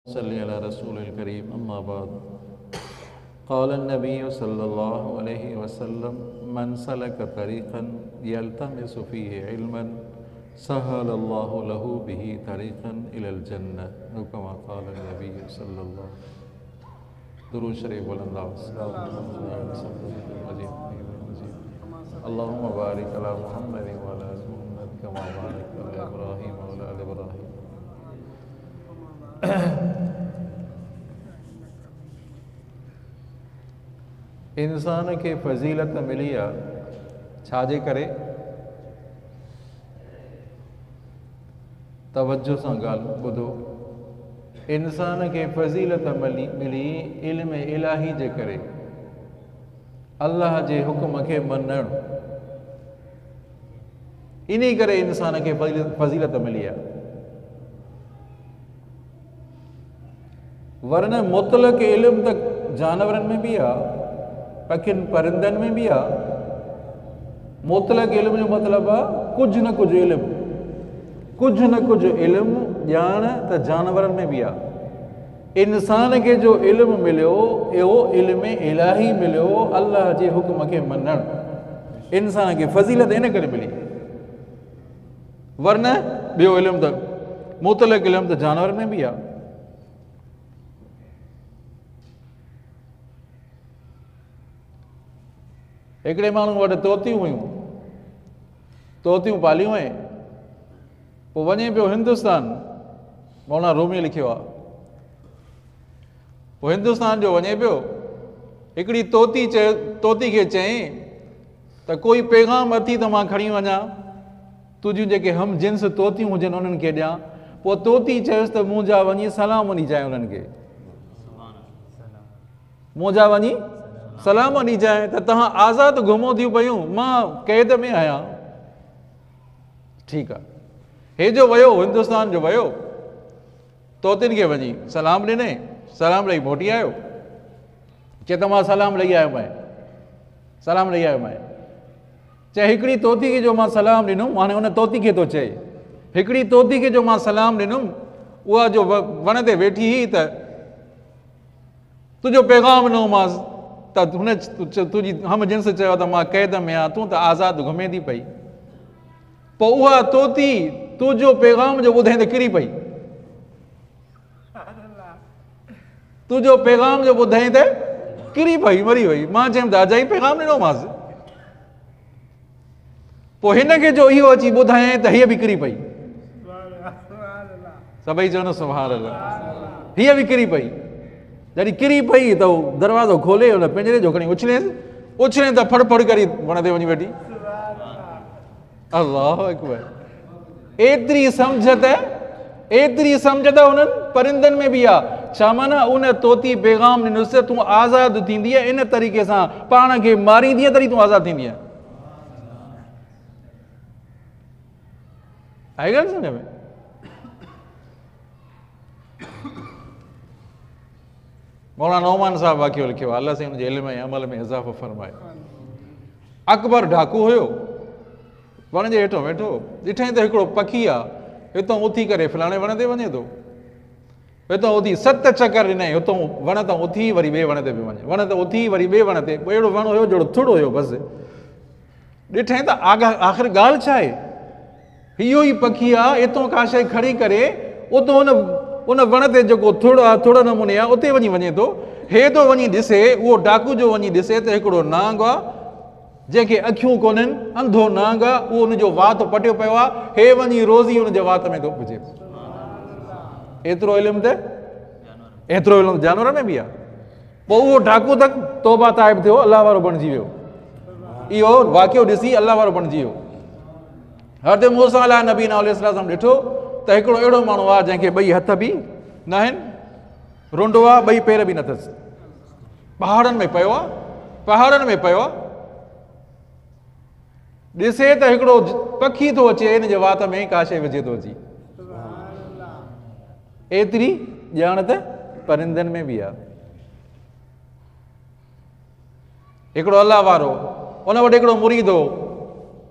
सल्ली अला रसूलिल करीम अम्मा बाद क़ाल नबी सल्लल्लाहु अलैहि वसल्लम मन सलक तरीक़न यल्तमिसु फ़ीहि इल्मन सहलल्लाहु लहू बिही तरीक़न इलल जन्नह औ कमा क़ाल नबी सल्लल्लाहु दुरूद शरीफ बुलंद अल्लाहुम्मा बारिक अला मुहम्मद व अला आलि मुहम्मद कमा बारकता अला इब्राहीम व अला आलि इब्राहीम। इंसान के फजीलत मिली आहे छाजे करे? तवज्जो सां ॻाल्हि ॿुधो। इंसान के फजीलत मिली इल्म इलाही जे करे, अल्लाह जे हुक्म खे मञण, इन्ही करे इंसान खे फजीलत मिली आहे। वरन मुतलक इल्म त जानवरनि में बि आहे, पखियुनि परिंदनि में बि आहे। मुतलक इल्म जो मतिलबु आहे कुझु न कुझु इल्मु, कुझु न कुझु इल्मु ॼाण त जानवरनि में बि आहे। इंसान खे जो इल्मु मिलियो, इहो इल्म इलाही मिलियो, अल्लाह जे हुक्म खे मञणु। इंसान खे फज़ीलत इन करे मिली, वरन ॿियो इल्मु त मुतलक इल्मु त जानवरनि में बि आहे। हिकिड़े माण्हू वटि तोतियूं हुयूं, तोतियूं पालियूं ऐं पोइ वञे पियो हिंदुस्तान। मौलाना रूमी लिखियो आहे। पोइ हिंदुस्तान जो वञे पियो, हिकिड़ी तोती खे चयईं त कोई पैगाम अथई त मां खणी वञा, तुंहिंजूं जेके हम जिन्स तोतियूं हुजनि उन्हनि खे ॾियां। पोइ तोती चयुसि त मुंहिंजा वञी सलाम ॾिजांइ उन्हनि खे, मुंहिंजा वञी सलाम ॾिजांइ त तव्हां आज़ादु घुमो थियूं पयूं, मां क़ैद में आहियां। ठीकु आहे, हे जो वियो हिंदुस्तान जो वियो, तोतियुनि खे वञी सलाम ॾिनई, सलाम ॾेई मोटी आयो। चए त मां सलाम ॾेई आयो मैं, सलाम ॾेई आयो मैं। चए हिकिड़ी तोती खे जो मां सलाम ॾिनुमि, हाणे हुन तोती खे थो चए, हिकिड़ी तोती खे जो मां सलाम ॾिनुमि, उहा जो वण ते वेठी हुई त तुंहिंजो पैगाम ॾिनोमांसि त हुन तुंहिंजी हम जिन्स चयो त मां क़ैद में आहियां, तूं त आज़ादु घुमे थी पई। पोइ उहा तोती तुंहिंजो पैगाम जो ॿुधाईं त किरी पई, तुंहिंजो पैगाम जो ॿुधाईं त किरी पई, मरी वई। मां चयुमि त अजाई पैगाम ॾिनोमांसि। पोइ हिनखे जो इहो अची ॿुधायईं त हीअ बि किरी पई। सभई चवनि सुभाणे अल्लाह, हीअ बि किरी पई। जॾहिं किरी पई त दरवाज़ो खोले हुन पिंजरे जो खणी उछलेसि, उछले त फड़ फड़ करे वण ते वञी वेठी। अल्लाहु अकबर। एतिरी सम्झ त उन्हनि परिंदनि में बि आहे। छा माना उन तोती पैगाम ॾिनुसि तूं आज़ादु थींदीअ इन तरीक़े सां, पाण खे मारींदीअ तॾहिं तूं आज़ादु थींदीअ। आई ॻाल्हि सम्झ में? मौलाना नौमान साहब वाक़ियो लिखियो आहे, अल्लाह साईं हुनजे इल्म ऐं अमल में इज़ाफ़ो फरमाए। अकबर डाकू हुयो, वण जे हेठो वेठो, ॾिठईं त हिकिड़ो पखी आहे, हितां उथी करे फलाणे वण ते वञे थो, हितां उथी 7 चकर ॾिनई, हितां वण तां उथी वरी ॿिए वण ते बि वञे, वण तां उथी वरी ॿिए वण ते। अहिड़ो वण हुयो जहिड़ो थुड़ हुयो बसि। ॾिठईं त आख़िर ॻाल्हि छा आहे? इहो ई पखी आहे, हितां का शइ खणी करे उतां उन वण ते जेको थुड़ आहे, थुड़ नमूने आहे, उते वञे थो। हे थो वञी ॾिसे, उहो डाकू जो वञी ॾिसे त हिकिड़ो नांग आहे जंहिंखे अखियूं कोन्हनि, अंधो नांग आहे, उहो हुनजो वात पटियो पियो आहे, हे वञी रोज़ी हुनजे वात में थो विझे। एतिरो इल्मु जानवर में बि आहे। पोइ उहो डाकू तक तौबा ताइब थियो, अलाह वारो बणिजी वियो। इहो वाक़ियो ॾिसी अलाह वारो बणिजी वियो। हर मूसा अला नबी अलैहिस्सलाम ॾिठो त हिकिड़ो अहिड़ो माण्हू आहे जंहिंखे ॿई हथ बि न आहिनि, रुंडो आहे, ॿई पेर बि न अथसि, पहाड़नि में पियो आहे, पहाड़नि में पियो आहे। ॾिसे त हिकिड़ो पखी थो अचे, हिन जे वात में का शइ विझे थो अची। एतिरी ॼाण त परिंदनि में बि आहे। हिकिड़ो अलाह वारो, उन वटि हिकिड़ो मुरीद हो,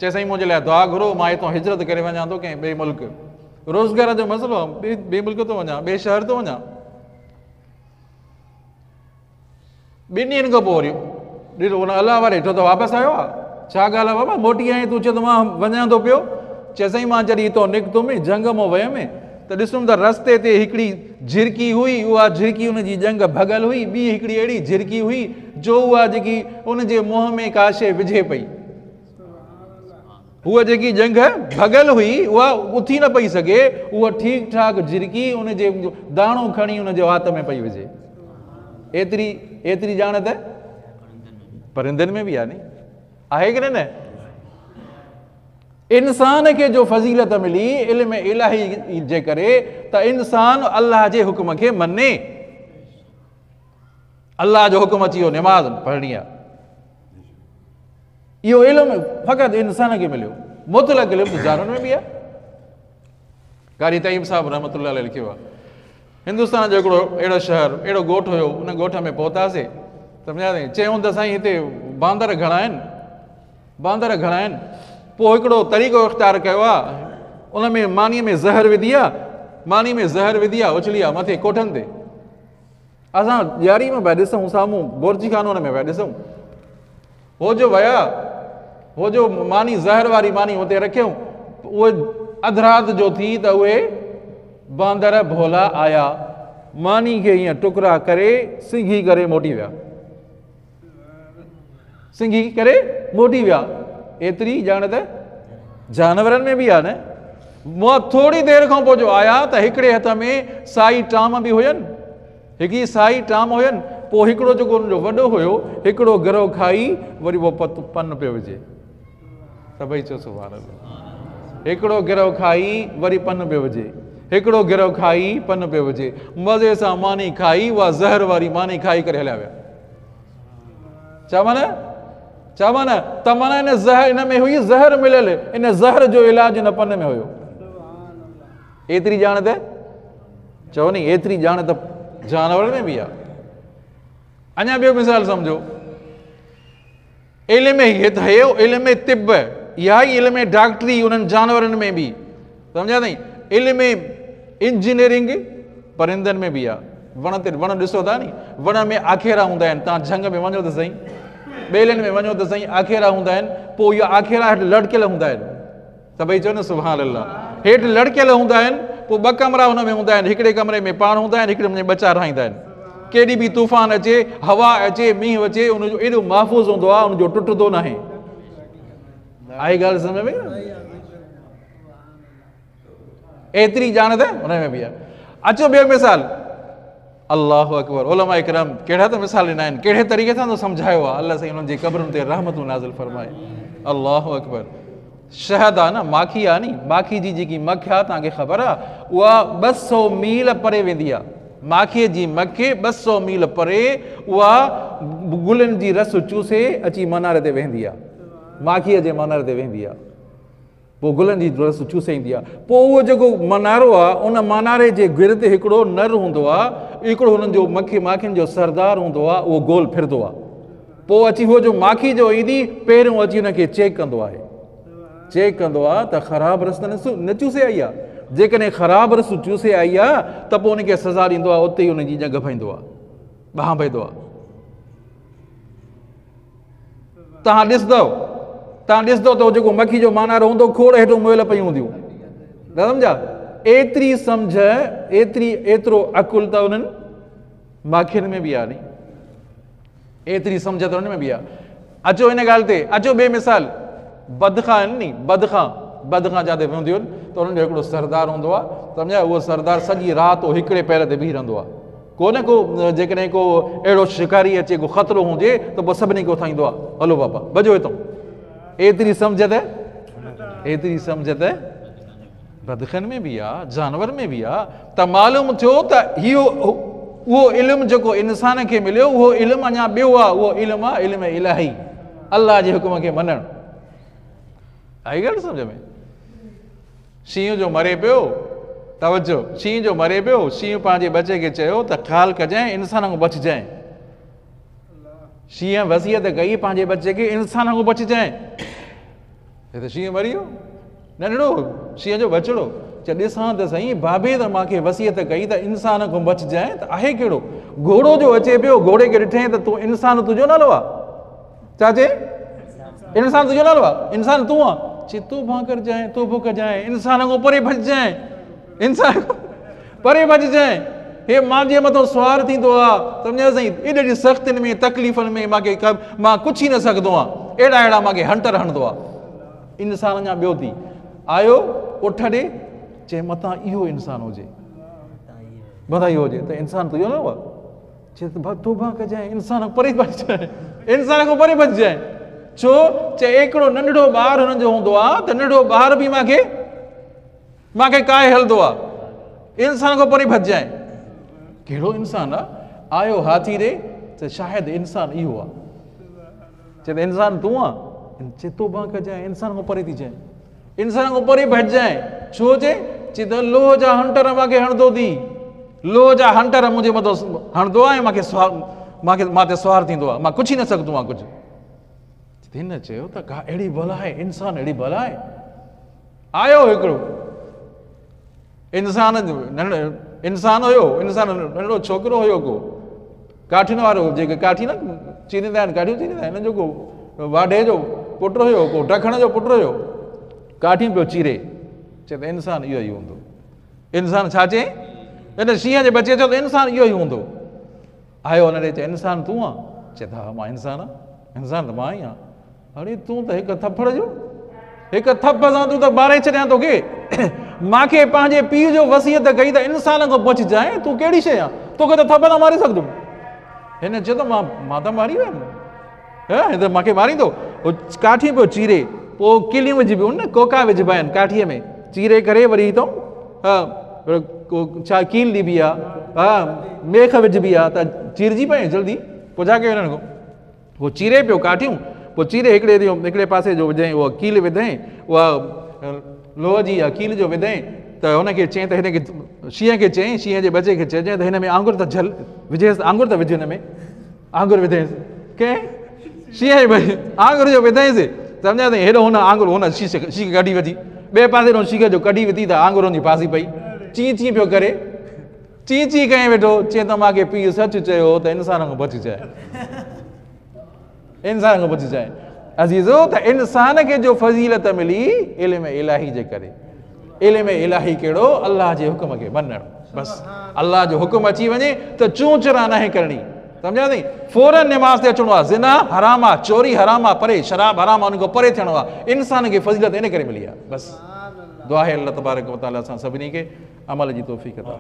चए साईं मुंहिंजे लाइ दुआ घुरो, मां हितां हिजरत करे वञा थो कंहिं ॿिए मुल्क, रोज़गार जो मसइलो आहे, ॿिए मुल्क थो वञा, ॿिए शहर थो वञा। ॿिनि ॾींहंनि खां पोइ वरी ॾिठो उन अलाह वारे ॾिठो त वापसि आयो आहे। छा ॻाल्हि आहे बाबा मोटी आई तूं चए त मां वञा थो पियो। चए साईं मां जॾहिं हितां निकितुमि जंग मां वियुमि त ॾिसुमि त रस्ते ते हिकिड़ी झिरकी हुई, उहा झिरकी हुनजी जंग भॻल हुई, ॿी हिकिड़ी अहिड़ी झिरकी हुई जो उहा जेकी उनजे मुंहं में का शइ विझे पई। उहा जेकी जंग भॻल हुई उहा उथी न पई सघे, उहा ठीकु ठाक झिरकी उनजे दाणो खणी उनजे वात में पई विझे। एतिरी ॼाण त परिंदनि में बि आहे नी, आहे की न? इंसान खे जो फज़ीलत मिली इल्म इलाही जे करे त इंसान अल्लाह जे हुकुम खे मने। अल्लाह जो हुकुम अची वियो निमाज़ पढ़णी आहे, इहो इल्मु फ़क़ति इंसान खे मिलियो। मुतलक़ इल्मु जानवरनि में बि आहे। कारी तईम साहिब रहमतुल्लाह अलैहि लिखियो आहे, हिंदुस्तान जो हिकिड़ो अहिड़ो शहर अहिड़ो ॻोठु हुयो, उन ॻोठ में पहुतासीं सम्झा साईं। चयूं त साईं हिते बांदर घणा आहिनि। पोइ हिकिड़ो तरीक़ो इख़्तियार कयो आहे, उन में मानीअ में ज़हर विधी आहे, उछली आहे मथे कोठनि ते। असां ॾियारी में पिया ॾिसूं, साम्हूं बुर्जी खानो में पिया ॾिसूं, हो जो मानी ज़हर वारी मानी हुते रखियऊं, उहे अधु राति जो थी त उहे बांदर भोला आया, मानी खे ईअं टुकड़ा करे सिंघी करे मोटी विया। एतिरी ॼाण त जानवरनि में बि आहे न। मां थोरी देरि खां पोइ जो आया त हिकिड़े हथ में साई टाम बि हुयनि, पोइ हिकिड़ो जेको हुनजो वॾो हुयो हिकिड़ो गिरो खाई वरी उहो पन पियो विझे। त भई चओ सुभाणे हिकिड़ो गिरो खाई वरी पन पियो विझे, हिकिड़ो गिरो खाई पन पियो विझे, मज़े सां मानी खाई, उहा ज़हर वारी मानी खाई करे हलिया विया। चवनि त माना इन में हुई ज़हर मिलियल, इन ज़हर जो इलाज इन पन में हुयो। एतिरी ॼाण त चओ नी, एतिरी ॼाण त जानवरनि में बि आहे। अञा ॿियो मिसाल सम्झो, इल्म तिब, इहा ई इल्म डॉक्टरी उन्हनि जानवरनि में बि, सम्झा ताईं। इल्म इंजीनियरिंग परिंदनि में बि आहे। वण ॾिसो था नी, वण में आखेरा हूंदा आहिनि। तव्हां झंग में वञो त सही, ॿेलनि में वञो त सही, आखेरा हूंदा आहिनि। पोइ इहा आखेरा हेठि लड़कियल हूंदा आहिनि। त भई चओ न सुभाणे अल्लाह, हेठि लड़कियल हूंदा आहिनि। पोइ ॿ कमरा हुन में हूंदा आहिनि, हिकिड़े कमरे में पाण हूंदा आहिनि, हिकिड़े में ॿच्चा रहाईंदा आहिनि। केॾी बि तूफ़ान अचे, हवा अचे, मींहुं अचे, उनजो एॾो महफ़ूज़ हूंदो आहे, उनजो टुटंदो न आहे। आई ॻाल्हि सम्झ में? एतिरी ॼाण त हुन में बि आहे। अचो ॿियो मिसाल, अल्लाहु अकबर। उलमा इकराम कहिड़ा त मिसाल ॾिना आहिनि, कहिड़े तरीक़े सां तो सम्झायो आहे। अल्लाह साईं उन्हनि जी क़बरुनि ते रहमतूं नाज़िल फरमाए। अल्लाहु अकबर। शहद आहे न, माखी आहे नी, माखी जी जेकी मख आहे तव्हांखे ख़बर आहे, उहा 200 मील परे वेंदी आहे। माखीअ जी मख 200 मील परे उहा गुलनि जी रस चूसे अची मनार ते वेंदी आहे, माखीअ जे मनार ते वेंदी आहे। पोइ गुलनि जी रस चूसे ईंदी आहे। पोइ उहो जेको मनारो आहे, उन मनारे जे गिर्द हिकिड़ो नर हूंदो आहे, हिकिड़ो हुननि जो माखियुनि जो सरदार हूंदो आहे, उहो गोल फिरंदो आहे। पोइ अची उहो जो माखी जो ईंदी, पहिरियों अची हुनखे चेक कंदो आहे त ख़राबु रस त न चूसे आई आहे। जेकॾहिं ख़राबु रस चूसे आई आहे त पोइ हुनखे सज़ा ॾींदो आहे, उते ई हुनजी जंग पाईंदो आहे, ॿाह पाईंदो आहे। तव्हां ॾिसंदव त जेको मखी जो मानारो हूंदो, खोड़ हेठो मुयल पयूं हूंदियूं, न सम्झा? एतिरी सम्झ, एतिरो अकुल त उन्हनि माखियुनि में बि आहे नी, एतिरी सम्झ त हुन में बि आहे। अचो हिन ॻाल्हि ते, अचो ॿिए मिसाल, बदखां आहिनि नी, बदखां जिते हूंदियूं आहिनि त हुननि जो हिकिड़ो सरदार हूंदो आहे, सम्झा? उहो सरदार सॼी राति हिकिड़े पैर ते बीह रहंदो आहे। जेकॾहिं को अहिड़ो शिकारी अचे, को ख़तरो हुजे त पोइ सभिनी खे उथाईंदो आहे, हलो बाबा भॼो हितां। एतिरी सम्झ त बदखनि में बि आहे, जानवर में बि आहे। त मालूम थियो त उहो इल्मु जेको इंसान खे मिलियो, उहो इल्मु अञा ॿियो आहे। उहो इल्मु आहे इल्म इलाही, अल्लाह जे हुकुम खे मञणु। आई ॻाल्हि सम्झ में? शींहं जो मरे पियो, तवजो, शींहं जो मरे पियो, शींहं पंहिंजे बचे खे चयो त ख़्यालु कजांइ, इंसान वांगुरु बचिजांइ। शींहं वसियत कई पंहिंजे बचे खे, इंसान वांगुरु बचिजांइ। हे त शींहं मरी वियो, नंढड़ो शींहं जो बचिड़ो। ॾिसां त सही बाबे त मूंखे वसियत कई त इंसान खां बचिजांइ त आहे कहिड़ो घोड़ो जो अचे पियो घोड़े खे ॾिठे त तूं इंसान तुंहिंजो नालो आहे छा चए इंसान तुंहिंजो नालो आहे इंसान तूं आहे चए तूं भांकर जाए तूं बुख जाए इंसान खां परे भॼिजांइ इंसान खां परे भॼिजांइ हे मुंहिंजे मथां सुवार थींदो आहे सम्झो साईं एॾी सख़्तियुनि में तकलीफ़ुनि में मां कुझु ई न सघंदो आहियां अहिड़ा अहिड़ा मूंखे हंटर हणंदो आहे इंसान अञा ॿियो थी आयो उठ ॾे चए मथां इहो इंसान हुजे मथां इहो हुजे त इंसान तुंहिंजो न हुआ चए तोबा कजांइ इंसान परे भॼिजांइ इंसान खां परे भॼिजांइ छो चए हिकिड़ो नंढड़ो ॿारु हुननि जो हूंदो आहे त नंढड़ो ॿारु बि मूंखे काए हलंदो आहे इंसान खां परे भॼिजांइ कहिड़ो इंसान आहे आयो हाथी ॾे त शायदि इंसान इहो आहे चए त इंसान तूं आहे चए तोबा कजांइ इंसान खां परे थी जाए इंसान खां परे भॼिजांइ छो चए त लोह जा हंटर मूंखे हणंदो थी लोह जा हंटर मुंहिंजे मथां हणंदो आहे ऐं मां ते सुवार थींदो आहे मां कुझु ई न सघंदो आहियां कुझु हिन चयो त का अहिड़ी भला आहे इंसान अहिड़ी भला आहे आयो हिकिड़ो इंसान हुयो इंसान नंढड़ो छोकिरो हुयो को काठियुनि वारो जेके काठी न चीरींदा आहिनि काठियूं चीरींदा आहिनि हिन जो को वाढे जो पुटु हुयो को ढखण जो पुटु हुयो काठी पियो चीरे चए त इंसान इहो ई हूंदो इंसान छा चए हिन शींहं जे बचे चयो त इंसान इहो ई हूंदो आयो हुन ॾे चए इंसान तूं आहे चए त हा मां इंसान आहियां इंसान त मां ई आहियां अरे तूं त हिकु थप्पड़ जो हिकु थप सां तूं त ॿारे छॾियां तोखे मूंखे पंहिंजे पीउ जो वसियत कई त इंसान खां बचिजांइ तूं कहिड़ी शइ आहे तोखे त थप सां मारे सघंदुमि हिन चयो त मां त मारी वियुमि हिन त मूंखे मारींदो काठी पियो चीरे पोइ किलियूं विझिबियूं न कोका विझिबा आहिनि काठीअ में चीरे करे वरी हितां छा कील ॾिबी आहे हा मेख विझिबी आहे त चीरजी पए जल्दी पोइ जाके वञण खां पोइ चीरे पियो काठियूं पोइ चीरे हिकिड़े पासे जो विझाईं उहा कील विधाईं उहा लोह जी या कील जो विधाईं त हुनखे चयईं त हिनखे शींहं खे चयईं शींहं जे बचे खे चइजांइ त हिन में आंगुर त झल विझेसि आंगुर त विझ हिन में आंगुर विधाईंसि कंहिं शींहं जे आंगुर जो विधाईंसि सम्झा अथई हेॾो हुन आंगुर हुन शीख कढी विधी ॿिए पासे ॾों शीख जो कढी विधी त आंगुरनि जी फासी पई चीं चीं पियो करे चीं चीं कयईं वेठो चए त मूंखे पीउ सच चयो त इंसान खां बचिजांइ इंसान खां बचिजांइ अज़ीज़ो त इंसान खे जो फज़ीलत मिली इल्म इलाही जे करे इल्म इलाही कहिड़ो अलाह जे हुकुम खे मञणु बसि अलाह जो हुकुम अची वञे त चूंचरा न करणी सम्झा अथई फौरन निमाज़ ते अचिणो आहे ज़िना हराम आहे चोरी हराम आहे परे शराब हराम आहे उन खां परे थियणो आहे इंसान खे फज़ीलत इन करे मिली आहे बसि दुआ आहे अल्लाह तबारक व तआला असां सभिनी खे अमल जी तौफ़ीक़ अता